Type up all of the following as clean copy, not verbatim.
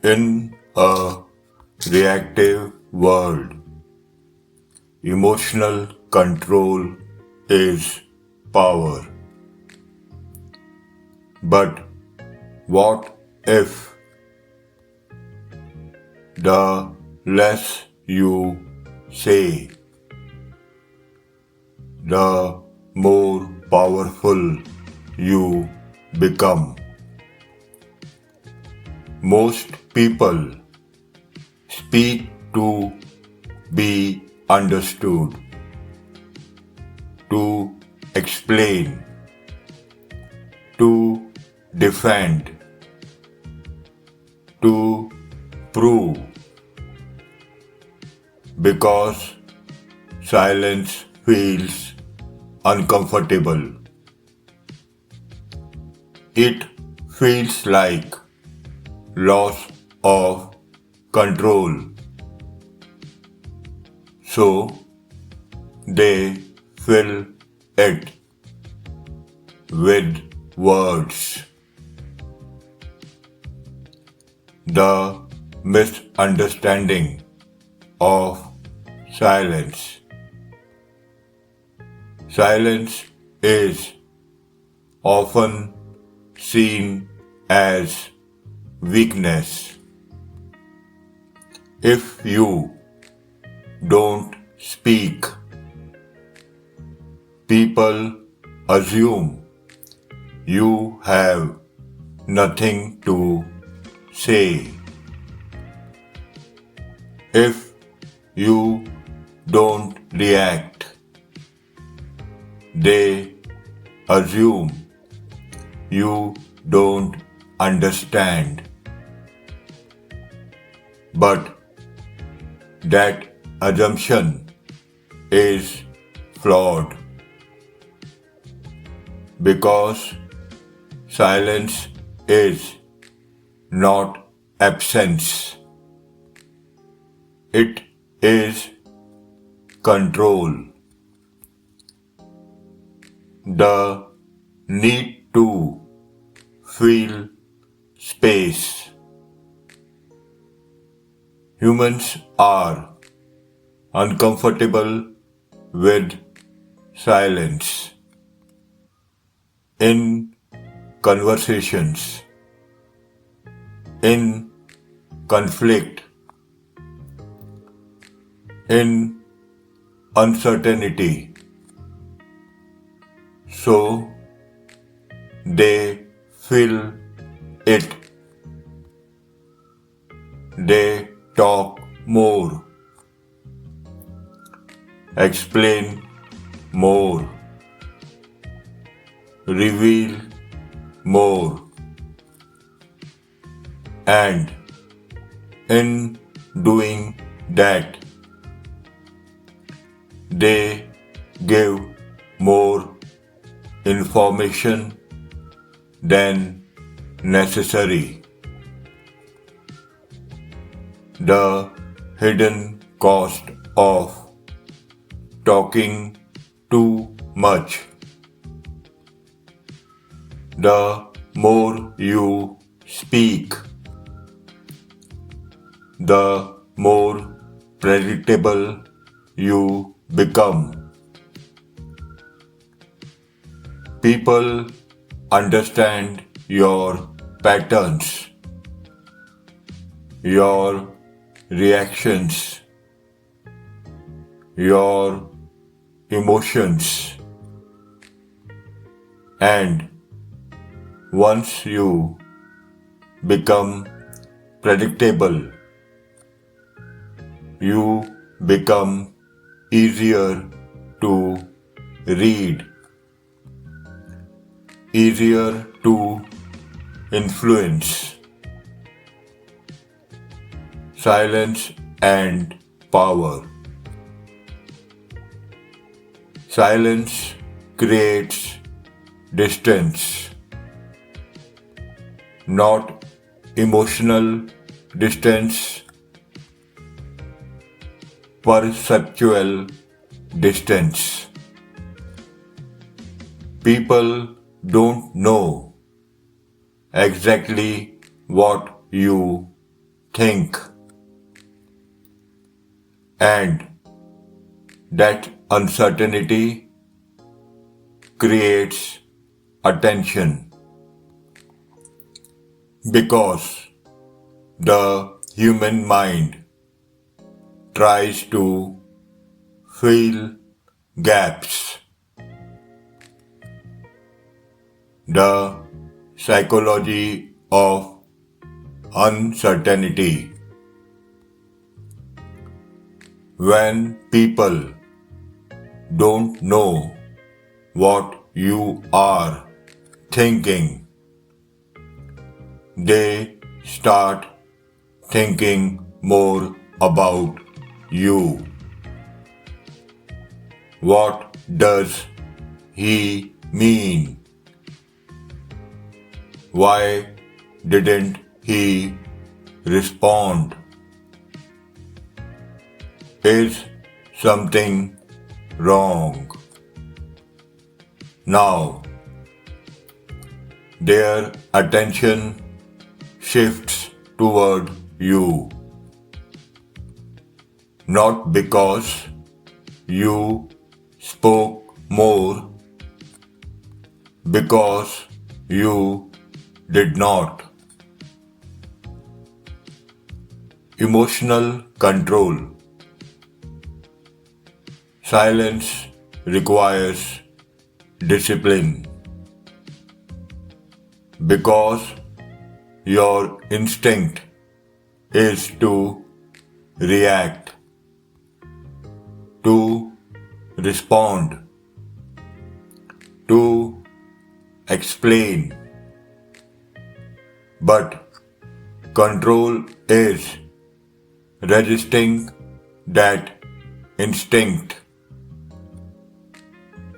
In a reactive world, emotional control is power. But what if the less you say, the more powerful you become? Most people speak to be understood, to explain, to defend, to prove, because silence feels uncomfortable. It feels like loss of control. So they fill it with words. The misunderstanding of silence. Silence is often seen as weakness. If you don't speak, people assume you have nothing to say. If you don't react, they assume you don't understand. But that assumption is flawed because silence is not absence. It is control. The need to feel space. Humans are uncomfortable with silence in conversations, in conflict, in uncertainty. So they fill it. They talk more, explain more, reveal more, and in doing that, they give more information than necessary. The hidden cost of talking too much. The more you speak, the more predictable you become. People understand your patterns, your reactions, your emotions, and once you become predictable, you become easier to read, easier to influence. Silence and power. Silence creates distance, not emotional distance, perceptual distance. People don't know exactly what you think, and that uncertainty creates attention because the human mind tries to fill gaps. The psychology of uncertainty. When people don't know what you are thinking, they start thinking more about you. What does he mean? Why didn't he respond? Is something wrong? Now, their attention shifts toward you. Not because you spoke more, because you did not. Emotional control. Silence requires discipline because your instinct is to react, to respond, to explain. But control is resisting that instinct,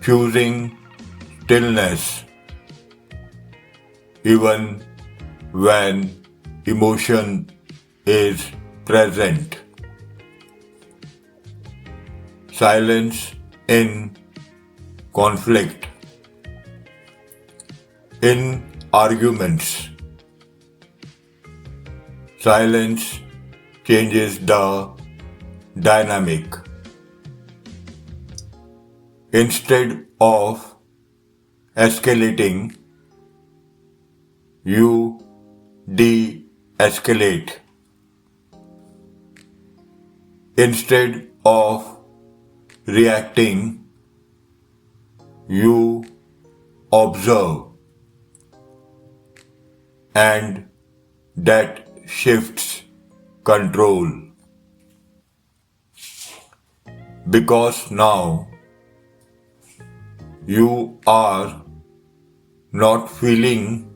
choosing stillness even when emotion is present. Silence in conflict, in arguments. Silence changes the dynamic. Instead of escalating, you de-escalate. Instead of reacting, you observe, and that shifts control. Because now you are not feeling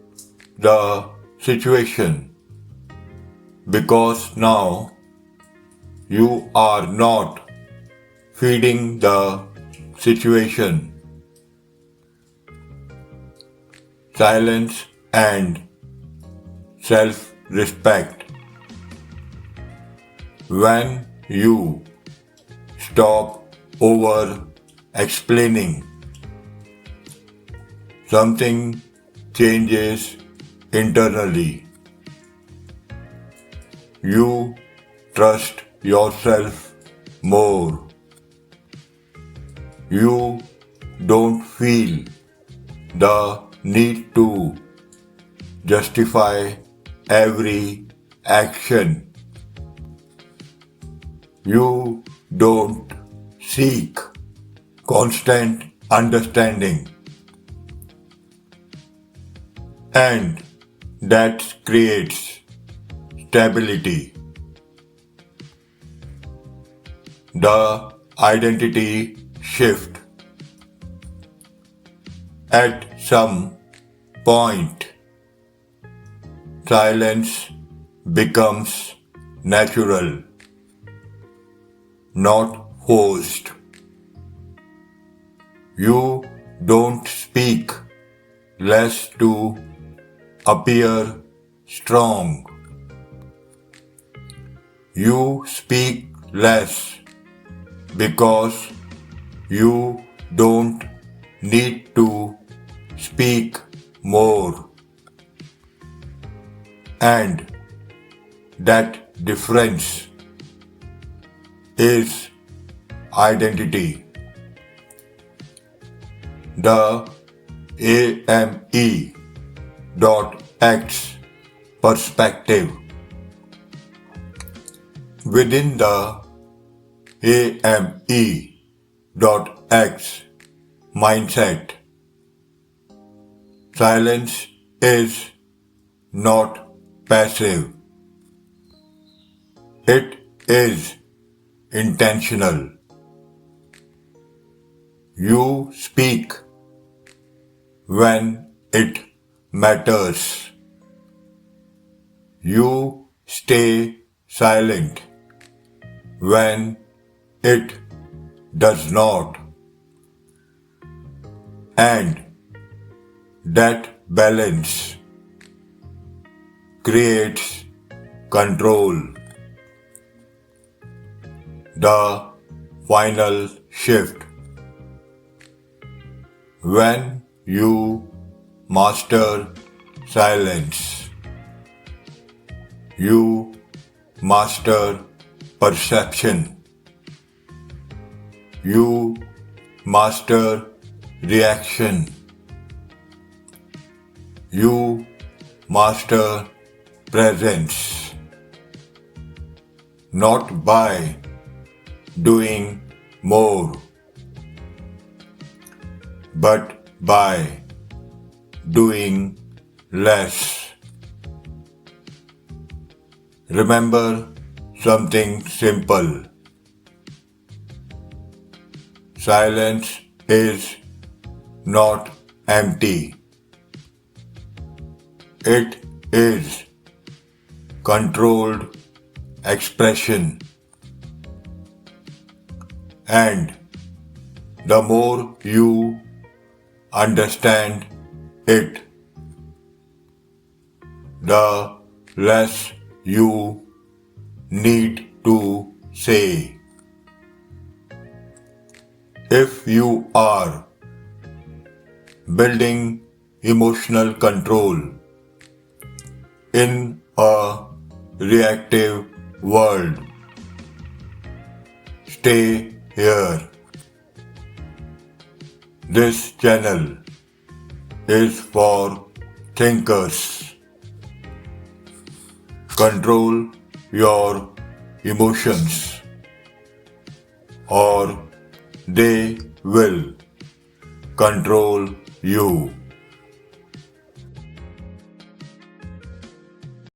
the situation, because now you are not feeding the situation. Silence and self-respect. When you stop over-explaining, something changes internally. You trust yourself more. You don't feel the need to justify every action. You don't seek constant understanding. And that creates stability. The identity shift. At some point, silence becomes natural, not forced. You don't speak less to appear strong. You speak less because you don't need to speak more. And that difference is identity. The AME.X perspective. Within the AME.X mindset, silence is not passive. It is intentional. You speak when it matters. You stay silent when it does not. And that balance creates control. The final shift. When you master silence, you master perception. You master reaction. You master presence. Not by doing more, but by doing less. Remember something simple. Silence is not empty. It is controlled expression. And the more you understand it, the less you need to say. If you are building emotional control in a reactive world, stay here. This channel is for thinkers. Control your emotions, or they will control you.